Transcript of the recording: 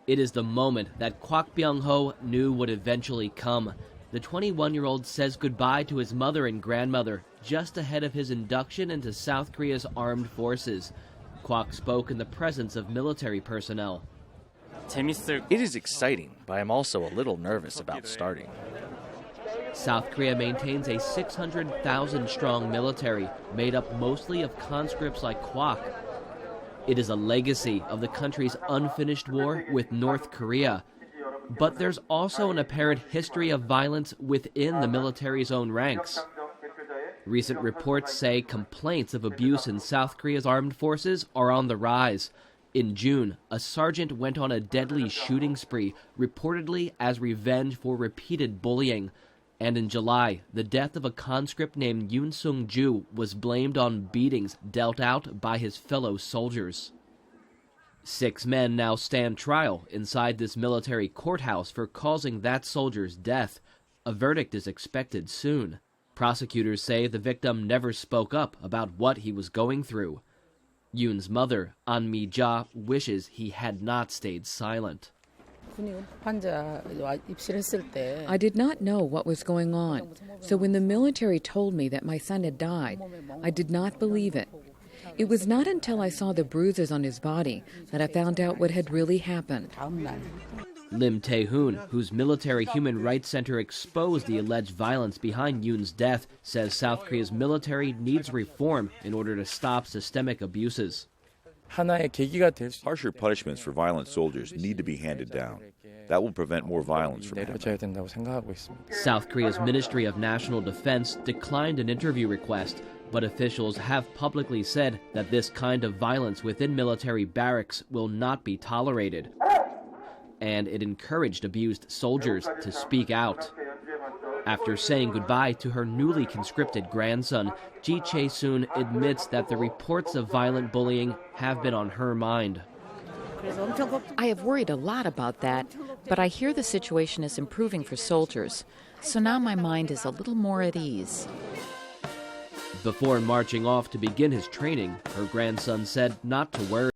It is the moment that Kwak Byung-ho knew would eventually come. The 21-year-old says goodbye to his mother and grandmother just ahead of his induction into South Korea's armed forces. Kwak spoke in the presence of military personnel. It is exciting, but I'm also a little nervous about starting. South Korea maintains a 600,000-strong military made up mostly of conscripts like Kwak. It is a legacy of the country's unfinished war with North Korea. But there's also an apparent history of violence within the military's own ranks. Recent reports say complaints of abuse in South Korea's armed forces are on the rise. In June, a sergeant went on a deadly shooting spree, reportedly as revenge for repeated bullying. And in July, the death of a conscript named Yoon Sung-ju was blamed on beatings dealt out by his fellow soldiers. 6 men now stand trial inside this military courthouse for causing that soldier's death. A verdict is expected soon. Prosecutors say the victim never spoke up about what he was going through. Yoon's mother, An Mi-ja, wishes he had not stayed silent. I did not know what was going on, so when the military told me that my son had died, I did not believe it. It was not until I saw the bruises on his body that I found out what had really happened. Lim Tae-hoon, whose Military Human Rights Center exposed the alleged violence behind Yoon's death, says South Korea's military needs reform in order to stop systemic abuses. Harsher punishments for violent soldiers need to be handed down. That will prevent more violence from happening. South Korea's Ministry of National Defense declined an interview request, but officials have publicly said that this kind of violence within military barracks will not be tolerated. And it encouraged abused soldiers to speak out. After saying goodbye to her newly conscripted grandson, Ji Chae-soon admits that the reports of violent bullying have been on her mind. I have worried a lot about that, but I hear the situation is improving for soldiers, so now my mind is a little more at ease. Before marching off to begin his training, her grandson said not to worry.